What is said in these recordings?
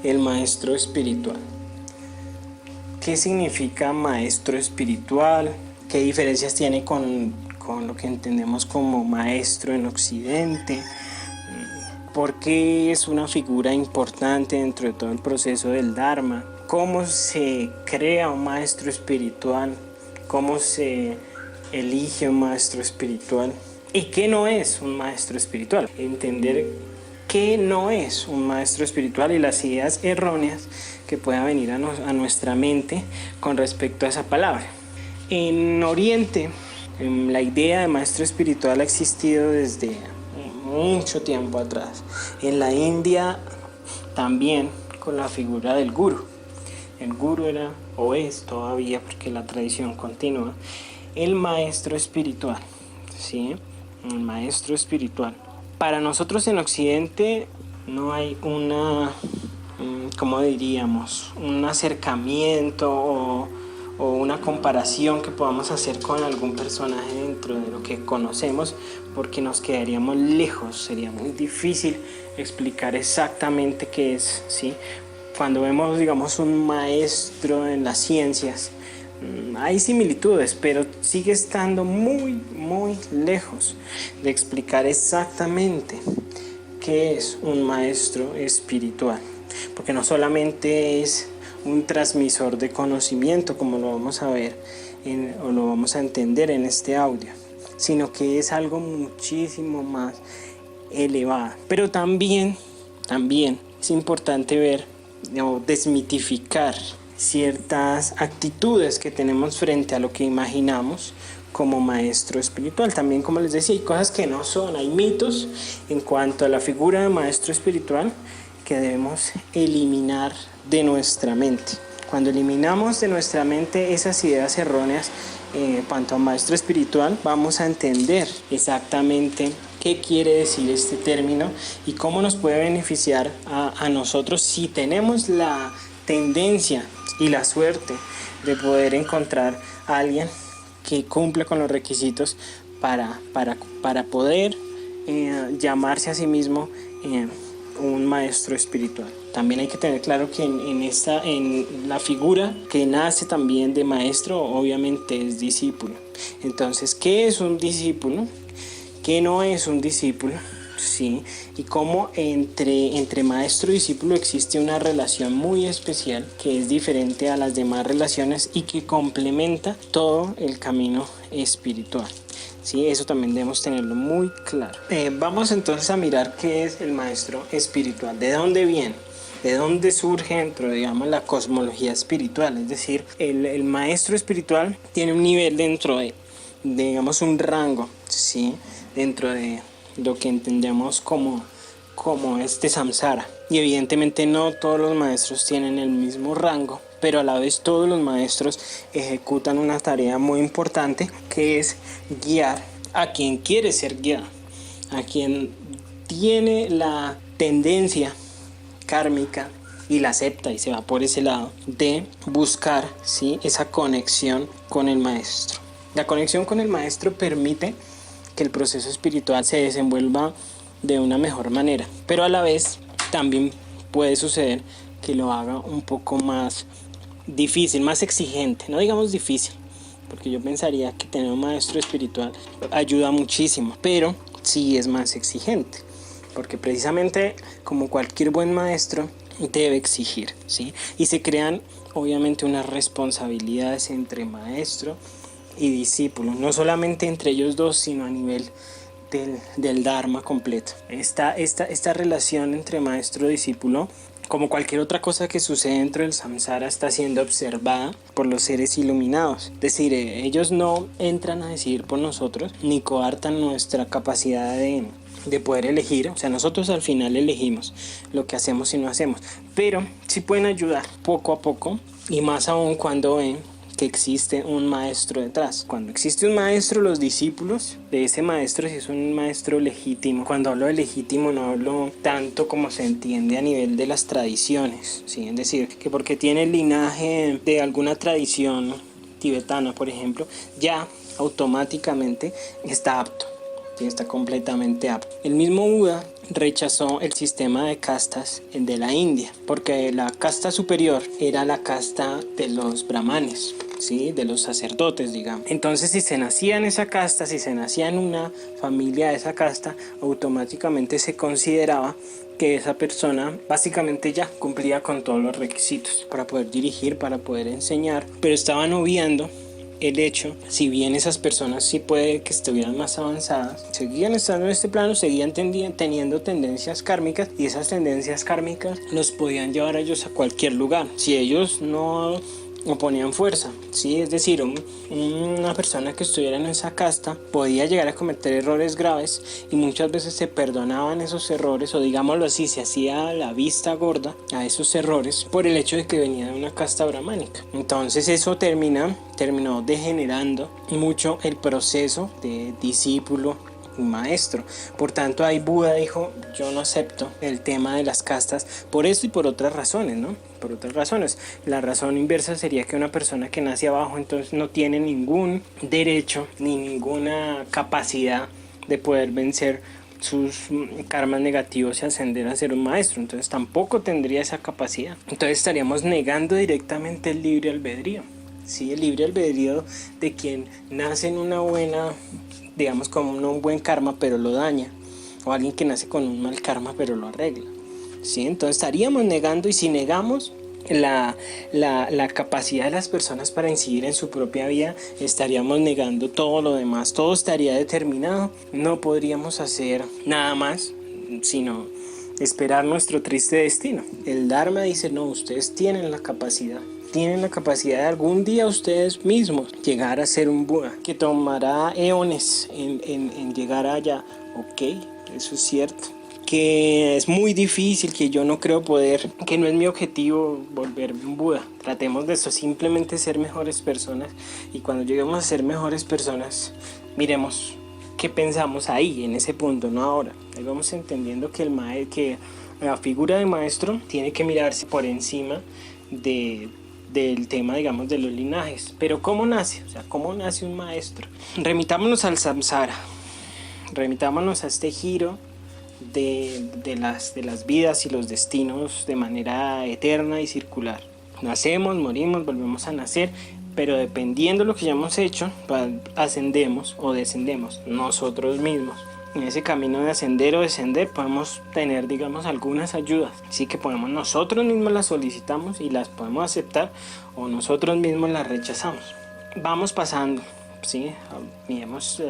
el maestro espiritual. ¿Qué significa maestro espiritual? ¿Qué diferencias tiene con lo que entendemos como maestro en Occidente? ¿Por qué es una figura importante dentro de todo el proceso del Dharma? ¿Cómo se crea un maestro espiritual? ¿Cómo se elige un maestro espiritual? ¿Y qué no es un maestro espiritual? Entender qué no es un maestro espiritual y las ideas erróneas que puedan venir a nuestra mente con respecto a esa palabra. En Oriente, la idea de maestro espiritual ha existido desde mucho tiempo atrás. En la India también, con la figura del gurú. El gurú era, o es todavía, porque la tradición continúa, el maestro espiritual, ¿sí? El maestro espiritual. Para nosotros en Occidente no hay ¿cómo diríamos? Un acercamiento o una comparación que podamos hacer con algún personaje dentro de lo que conocemos, porque nos quedaríamos lejos, sería muy difícil explicar exactamente qué es, ¿sí? Cuando vemos, digamos, un maestro en las ciencias, hay similitudes, pero sigue estando muy, muy lejos de explicar exactamente qué es un maestro espiritual, porque no solamente es un transmisor de conocimiento, como lo vamos a ver o lo vamos a entender en este audio, sino que es algo muchísimo más elevado. Pero también es importante ver o desmitificar ciertas actitudes que tenemos frente a lo que imaginamos como maestro espiritual. También, como les decía, hay cosas que no son, hay mitos en cuanto a la figura de maestro espiritual que debemos eliminar de nuestra mente. Cuando eliminamos de nuestra mente esas ideas erróneas en cuanto a maestro espiritual, vamos a entender exactamente qué quiere decir este término y cómo nos puede beneficiar a nosotros si tenemos la tendencia y la suerte de poder encontrar a alguien que cumpla con los requisitos para poder llamarse a sí mismo un maestro espiritual. También hay que tener claro que en la figura que nace también de maestro, obviamente es discípulo. Entonces, ¿qué es un discípulo? ¿Qué no es un discípulo? Sí, y cómo entre maestro y discípulo existe una relación muy especial que es diferente a las demás relaciones y que complementa todo el camino espiritual. Sí, eso también debemos tenerlo muy claro. Vamos entonces a mirar qué es el maestro espiritual, de dónde viene, de dónde surge dentro de, digamos, la cosmología espiritual. Es decir, el maestro espiritual tiene un nivel dentro de digamos, un rango, ¿sí? Dentro de lo que entendemos como este samsara. Y evidentemente no todos los maestros tienen el mismo rango, pero a la vez todos los maestros ejecutan una tarea muy importante, que es guiar a quien quiere ser guiado, a quien tiene la tendencia kármica y la acepta y se va por ese lado de buscar, ¿sí?, esa conexión con el maestro. La conexión con el maestro permite que el proceso espiritual se desenvuelva de una mejor manera, pero a la vez también puede suceder que lo haga un poco más difícil, más exigente, no digamos difícil, porque yo pensaría que tener un maestro espiritual ayuda muchísimo, pero sí es más exigente, porque precisamente como cualquier buen maestro debe exigir, ¿sí? Y se crean obviamente unas responsabilidades entre maestro y discípulo, no solamente entre ellos dos, sino a nivel del Dharma completo. Esta relación entre maestro y discípulo, como cualquier otra cosa que sucede dentro del samsara, está siendo observada por los seres iluminados. Es decir, ellos no entran a decidir por nosotros, ni coartan nuestra capacidad de poder elegir. O sea, nosotros al final elegimos lo que hacemos y no hacemos, pero sí pueden ayudar poco a poco, y más aún cuando ven que existe un maestro detrás. Cuando existe un maestro, los discípulos de ese maestro, si es un maestro legítimo, cuando hablo de legítimo no hablo tanto como se entiende a nivel de las tradiciones, ¿sí? Es decir, que porque tiene el linaje de alguna tradición tibetana, por ejemplo, ya automáticamente está apto, ¿sí? Está completamente apto. El mismo Buda rechazó el sistema de castas de la India, porque la casta superior era la casta de los brahmanes, ¿sí? De los sacerdotes, digamos. Entonces, si se nacía en esa casta, si se nacía en una familia de esa casta, automáticamente se consideraba que esa persona básicamente ya cumplía con todos los requisitos para poder dirigir, para poder enseñar, pero estaban obviando el hecho, si bien esas personas sí puede que estuvieran más avanzadas, seguían estando en este plano, seguían teniendo tendencias kármicas, y esas tendencias kármicas los podían llevar a ellos a cualquier lugar si ellos no oponían fuerza, ¿sí? Es decir, una persona que estuviera en esa casta podía llegar a cometer errores graves, y muchas veces se perdonaban esos errores, o digámoslo así, se hacía la vista gorda a esos errores por el hecho de que venía de una casta brahmánica. Entonces eso terminó degenerando mucho el proceso de discípulo y maestro. Por tanto, ahí Buda dijo: yo no acepto el tema de las castas por esto y por otras razones, ¿no? Por otras razones. La razón inversa sería que una persona que nace abajo entonces no tiene ningún derecho ni ninguna capacidad de poder vencer sus karmas negativos y ascender a ser un maestro. Entonces tampoco tendría esa capacidad. Entonces estaríamos negando directamente el libre albedrío, ¿sí? El libre albedrío de quien nace en una buena, digamos, con un buen karma pero lo daña, o alguien que nace con un mal karma pero lo arregla, ¿sí? Entonces estaríamos negando, y si negamos la capacidad de las personas para incidir en su propia vida, estaríamos negando todo lo demás. Todo estaría determinado, no podríamos hacer nada más sino esperar nuestro triste destino. El Dharma dice: no, ustedes tienen la capacidad de algún día ustedes mismos llegar a ser un Buda, que tomará eones en llegar allá. Ok, eso es cierto, que es muy difícil, que yo no creo poder, que no es mi objetivo volverme un Buda. Tratemos de eso, simplemente ser mejores personas, y cuando lleguemos a ser mejores personas, miremos qué pensamos ahí, en ese punto, no ahora. Ahí vamos entendiendo que que la figura de maestro tiene que mirarse por encima del tema, digamos, de los linajes. Pero ¿cómo nace? O sea, ¿cómo nace un maestro? Remitámonos al samsara, remitámonos a este giro de las vidas y los destinos de manera eterna y circular. Nacemos, morimos, volvemos a nacer, pero dependiendo de lo que hayamos hecho, ascendemos o descendemos nosotros mismos. En ese camino de ascender o descender podemos tener, digamos, algunas ayudas, así que nosotros mismos las solicitamos y las podemos aceptar, o nosotros mismos las rechazamos. Vamos pasando, ¿sí? Miremos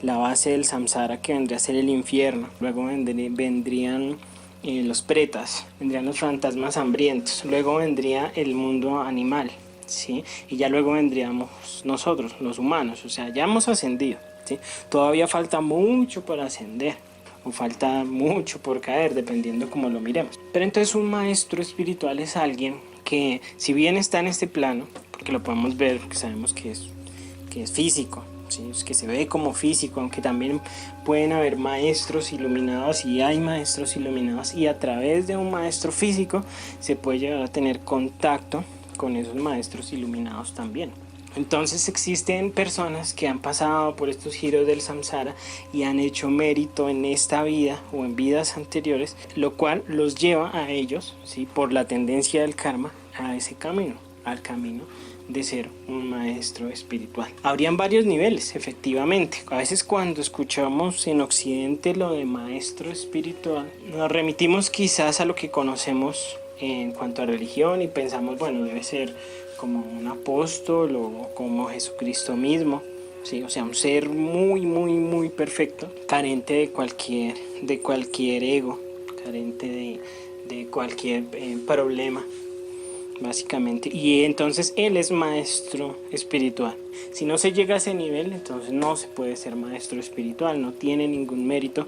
la base del samsara, que vendría a ser el infierno. Luego vendrían los pretas, vendrían los fantasmas hambrientos, luego vendría el mundo animal, ¿sí? Y ya luego vendríamos nosotros, los humanos. O sea, ya hemos ascendido, ¿sí? Todavía falta mucho por ascender, o falta mucho por caer, dependiendo cómo lo miremos. Pero entonces un maestro espiritual es alguien que, si bien está en este plano, porque lo podemos ver, porque sabemos que es físico, ¿sí? Es que se ve como físico, aunque también pueden haber maestros iluminados, y hay maestros iluminados, y a través de un maestro físico se puede llegar a tener contacto con esos maestros iluminados también. Entonces existen personas que han pasado por estos giros del samsara y han hecho mérito en esta vida o en vidas anteriores, lo cual los lleva a ellos, ¿sí? Por la tendencia del karma, a ese camino, al camino de ser un maestro espiritual. Habrían varios niveles, efectivamente. A veces cuando escuchamos en Occidente lo de maestro espiritual, nos remitimos quizás a lo que conocemos en cuanto a religión, y pensamos, bueno, debe ser como un apóstol o como Jesucristo mismo, ¿sí? O sea, un ser muy, muy, muy perfecto, carente de cualquier ego, carente de cualquier problema, básicamente. Y entonces él es maestro espiritual. Si no se llega a ese nivel, entonces no se puede ser maestro espiritual, no tiene ningún mérito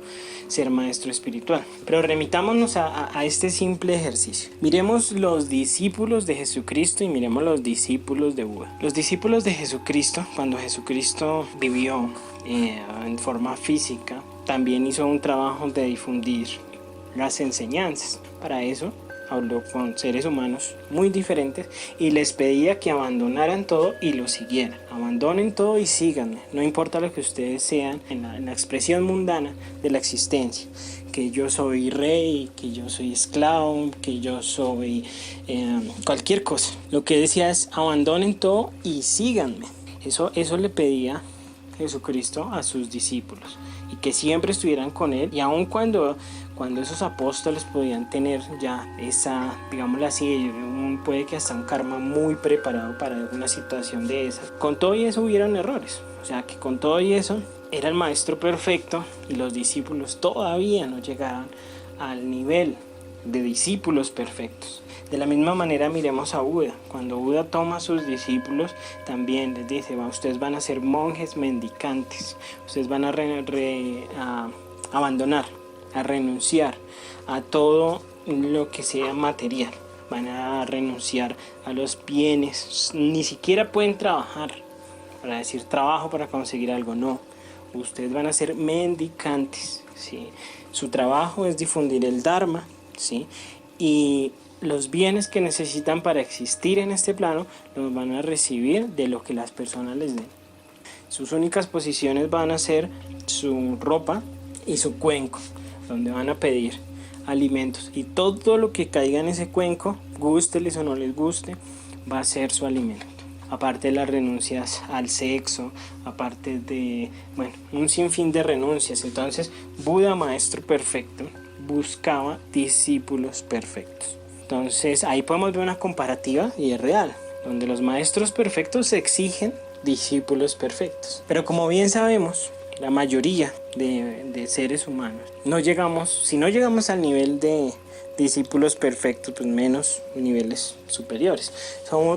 ser maestro espiritual. Pero remitámonos a este simple ejercicio. Miremos los discípulos de Jesucristo y miremos los discípulos de Buda. Los discípulos de Jesucristo, cuando Jesucristo vivió en forma física, también hizo un trabajo de difundir las enseñanzas. Para eso habló con seres humanos muy diferentes y les pedía que abandonaran todo y lo siguieran. Abandonen todo y síganme, no importa lo que ustedes sean en la expresión mundana de la existencia, que yo soy rey, que yo soy esclavo, que yo soy cualquier cosa. Lo que decía es abandonen todo y síganme. Eso le pedía Jesucristo a sus discípulos, y que siempre estuvieran con él, y aun cuando esos apóstoles podían tener ya esa, digámoslo así, puede que hasta un karma muy preparado para alguna situación de esas, con todo y eso hubieron errores, o sea que con todo y eso era el maestro perfecto y los discípulos todavía no llegaban al nivel de discípulos perfectos. De la misma manera miremos a Buda. Cuando Buda toma a sus discípulos, también les dice, ustedes van a ser monjes mendicantes, ustedes van a abandonar, a renunciar a todo lo que sea material, van a renunciar a los bienes, ni siquiera pueden trabajar, para decir trabajo para conseguir algo, no, ustedes van a ser mendicantes, ¿sí? Su trabajo es difundir el Dharma, ¿sí? Y los bienes que necesitan para existir en este plano los van a recibir de lo que las personas les den. Sus únicas posiciones van a ser su ropa y su cuenco, donde van a pedir alimentos, y todo lo que caiga en ese cuenco, gústeles o no les guste, va a ser su alimento. Aparte de las renuncias al sexo, aparte de, un sinfín de renuncias. Entonces, Buda, maestro perfecto, buscaba discípulos perfectos. Entonces, ahí podemos ver una comparativa, y es real, donde los maestros perfectos exigen discípulos perfectos. Pero como bien sabemos, la mayoría de seres humanos si no llegamos al nivel de discípulos perfectos, pues menos niveles superiores.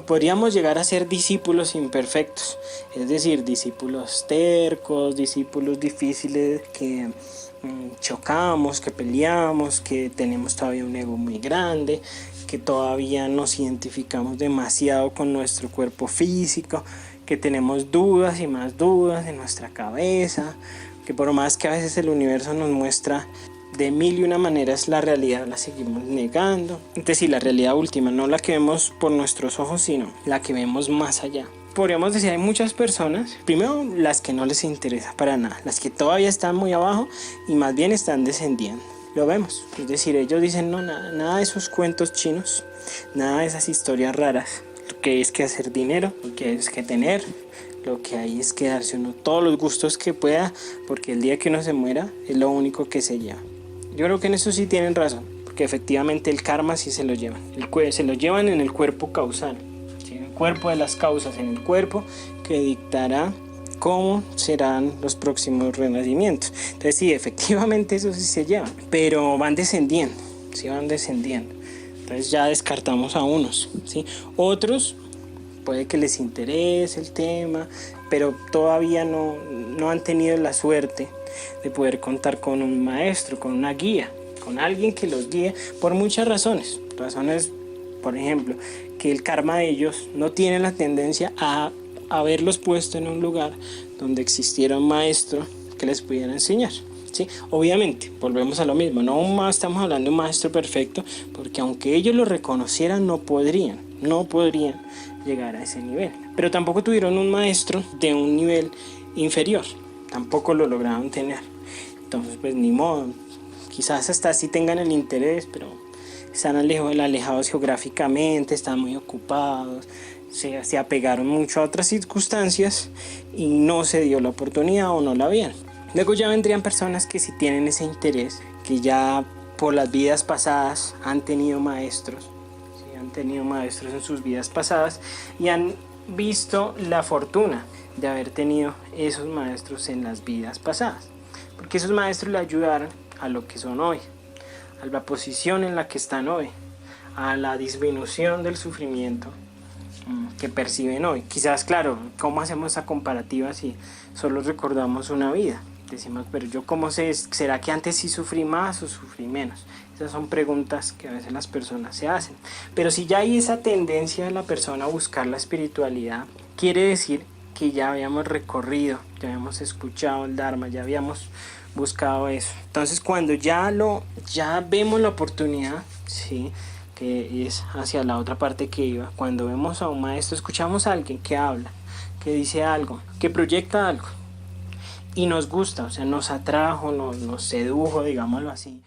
Podríamos llegar a ser discípulos imperfectos, es decir, discípulos tercos, discípulos difíciles, que chocamos, que peleamos, que tenemos todavía un ego muy grande, que todavía nos identificamos demasiado con nuestro cuerpo físico, que tenemos dudas y más dudas en nuestra cabeza, que por más que a veces el universo nos muestra de mil y una maneras, la realidad la seguimos negando. Entonces sí, la realidad última, no la que vemos por nuestros ojos, sino la que vemos más allá. Podríamos decir, hay muchas personas, primero las que no les interesa para nada, las que todavía están muy abajo y más bien están descendiendo. Lo vemos, es decir, ellos dicen, no, nada de esos cuentos chinos, nada de esas historias raras. Lo que es que hacer dinero, lo que es que tener, lo que hay es que darse uno todos los gustos que pueda, porque el día que uno se muera es lo único que se lleva. Yo creo que en eso sí tienen razón, porque efectivamente el karma sí se lo llevan. Se lo llevan en el cuerpo causal, ¿sí? En el cuerpo de las causas, en el cuerpo que dictará cómo serán los próximos renacimientos. Entonces sí, efectivamente eso sí se llevan, pero van descendiendo, sí van descendiendo. Entonces ya descartamos a unos, ¿sí? Otros puede que les interese el tema, pero todavía no han tenido la suerte de poder contar con un maestro, con una guía, con alguien que los guíe por muchas razones. Razones, por ejemplo, que el karma de ellos no tiene la tendencia a haberlos puesto en un lugar donde existiera un maestro que les pudiera enseñar, ¿sí? Obviamente, volvemos a lo mismo, no estamos hablando de un maestro perfecto, porque aunque ellos lo reconocieran, no podrían llegar a ese nivel. Pero tampoco tuvieron un maestro de un nivel inferior, tampoco lo lograron tener. Entonces, pues ni modo, quizás hasta sí tengan el interés, pero están alejados geográficamente, están muy ocupados, se apegaron mucho a otras circunstancias y no se dio la oportunidad o no la vieron. Luego ya vendrían personas que sí tienen ese interés, que ya por las vidas pasadas han tenido maestros, ¿sí? Han tenido maestros en sus vidas pasadas y han visto la fortuna de haber tenido esos maestros en las vidas pasadas, porque esos maestros le ayudaron a lo que son hoy, a la posición en la que están hoy, a la disminución del sufrimiento que perciben hoy. Quizás, claro, ¿cómo hacemos esa comparativa si solo recordamos una vida? Decimos, pero yo cómo sé, ¿será que antes sí sufrí más o sufrí menos? Esas son preguntas que a veces las personas se hacen. Pero si ya hay esa tendencia de la persona a buscar la espiritualidad, quiere decir que ya habíamos recorrido, ya habíamos escuchado el Dharma, ya habíamos buscado eso. Entonces cuando ya vemos la oportunidad, ¿sí?, que es hacia la otra parte que iba. Cuando vemos a un maestro, escuchamos a alguien que habla, que dice algo, que proyecta algo y nos gusta, o sea, nos atrajo, nos sedujo, digámoslo así.